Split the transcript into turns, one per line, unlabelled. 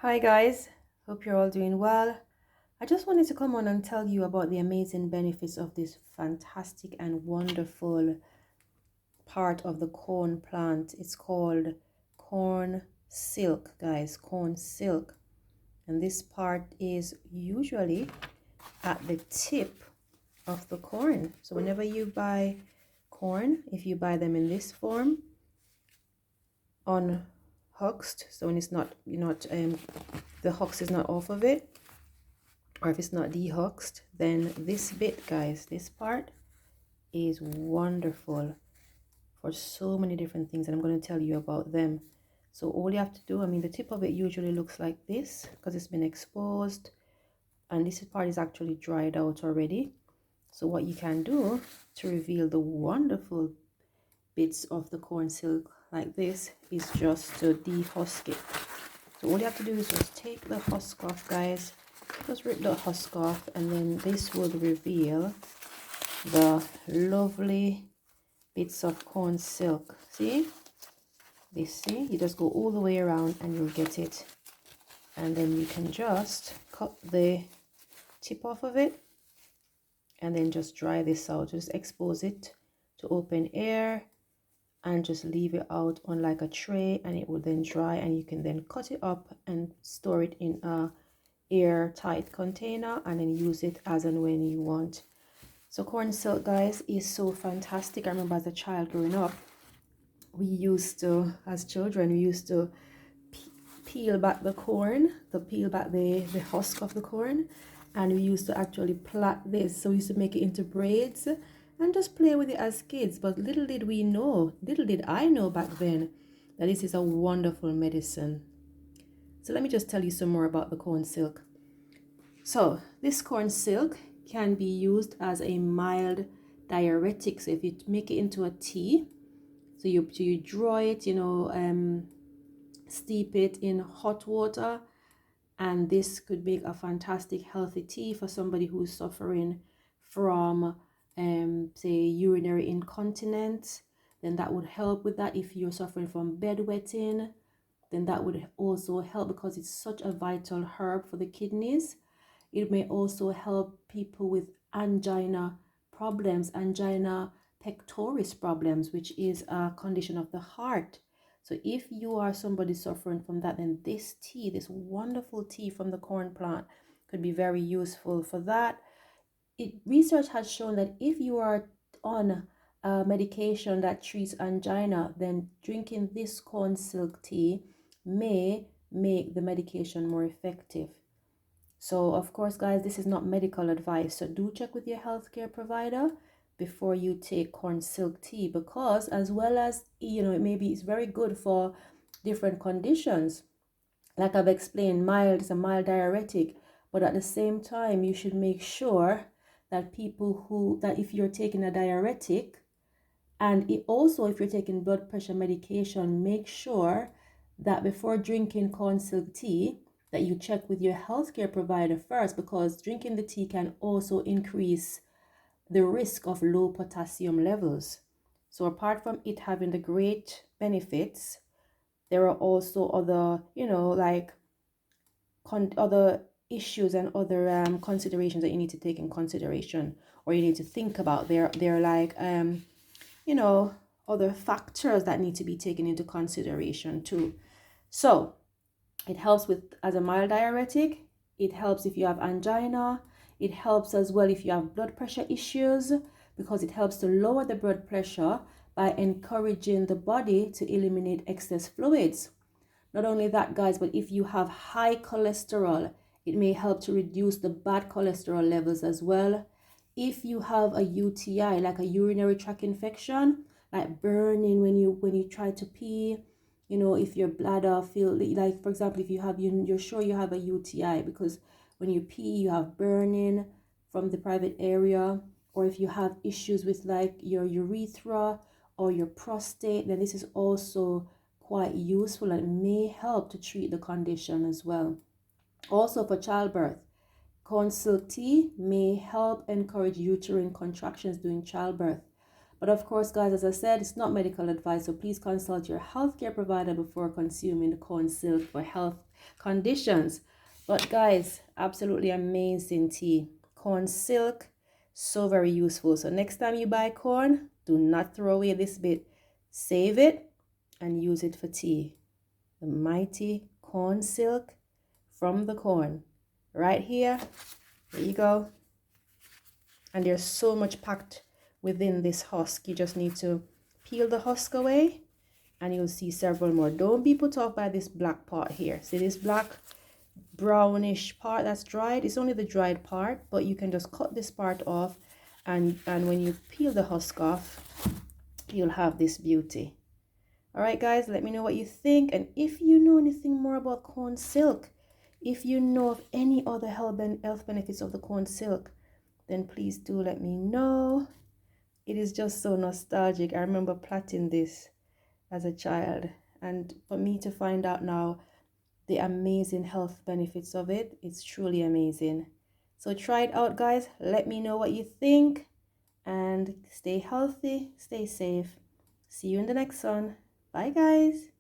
Hi guys, hope you're all doing well. I just wanted to come on and tell you about the amazing benefits of this fantastic and wonderful part of the corn plant. It's called corn silk, guys, corn silk. And this part is usually at the tip of the corn. So whenever you buy corn, if you buy them in this form, unhusked, so when it's not, the husk is not off of it, or if it's not dehusked, then this bit, guys, this part is wonderful for so many different things, and I'm going to tell you about them. So all you have to do, the tip of it usually looks like this because it's been exposed, and this part is actually dried out already. So what you can do to reveal the wonderful bits of the corn silk like this is just to dehusk it. So all you have to do is just take the husk off, guys. Just rip the husk off, and then this will reveal the lovely bits of corn silk. See? You just go all the way around and you'll get it. And then you can just cut the tip off of it and then just dry this out. Just expose it to open air and just leave it out on like a tray, and it will then dry, and you can then cut it up and store it in a airtight container and then use it as and when you want. So corn silk, guys, is so fantastic. I remember as a child growing up, as children, we used to peel back the corn, peel back the husk of the corn, and we used to actually plait this. So we used to make it into braids and just play with it as kids. But little did I know back then that this is a wonderful medicine. So let me just tell you some more about the corn silk. So this corn silk can be used as a mild diuretic. So if you make it into a tea, so you draw it, steep it in hot water, and this could make a fantastic healthy tea for somebody who's suffering from say urinary incontinence. Then that would help with that. If you're suffering from bedwetting, then that would also help because it's such a vital herb for the kidneys. It may also help people with angina problems, angina pectoris problems, which is a condition of the heart. So if you are somebody suffering from that, then this tea, this wonderful tea from the corn plant, could be very useful for that. Research has shown that if you are on a medication that treats angina, then drinking this corn silk tea may make the medication more effective. So, of course, guys, this is not medical advice. So do check with your healthcare provider before you take corn silk tea, because as well as, it's very good for different conditions. Like I've explained, it's a mild diuretic, but at the same time, you should make sure that that if you're taking a diuretic, and also if you're taking blood pressure medication, make sure that before drinking corn silk tea, that you check with your healthcare provider first, because drinking the tea can also increase the risk of low potassium levels. So apart from it having the great benefits, there are also other, other issues and other considerations that you need to take in consideration, or you need to think about. They're like you know, other factors that need to be taken into consideration too. So it helps with as a mild diuretic. It helps if you have angina. It helps as well if you have blood pressure issues, because it helps to lower the blood pressure by encouraging the body to eliminate excess fluids. Not only that, guys, but if you have high cholesterol, it may help to reduce the bad cholesterol levels as well. If you have a UTI, like a urinary tract infection, like burning when you try to pee, if your bladder feel like, for example, if you're sure you have a UTI because when you pee you have burning from the private area, or if you have issues with like your urethra or your prostate, then this is also quite useful and may help to treat the condition as well. Also for childbirth, corn silk tea may help encourage uterine contractions during childbirth. But of course, guys, as I said, it's not medical advice, so please consult your healthcare provider before consuming the corn silk for health conditions. But guys, absolutely amazing tea. Corn silk, so very useful. So next time you buy corn, do not throw away this bit. Save it and use it for tea. The mighty corn silk from the corn. Right here, there you go. And there's so much packed within this husk. You just need to peel the husk away and you'll see several more. Don't be put off by this black part here. See this black brownish part that's dried? It's only the dried part, but you can just cut this part off, and when you peel the husk off, you'll have this beauty. All right, guys, let me know what you think. And if you know anything more about corn silk, if you know of any other health benefits of the corn silk, then please do let me know. It is just so nostalgic. I remember plaiting this as a child, and for me to find out now the amazing health benefits of it, it's truly amazing. So try it out, guys. Let me know what you think, and stay healthy, stay safe. See you in the next one. Bye, guys.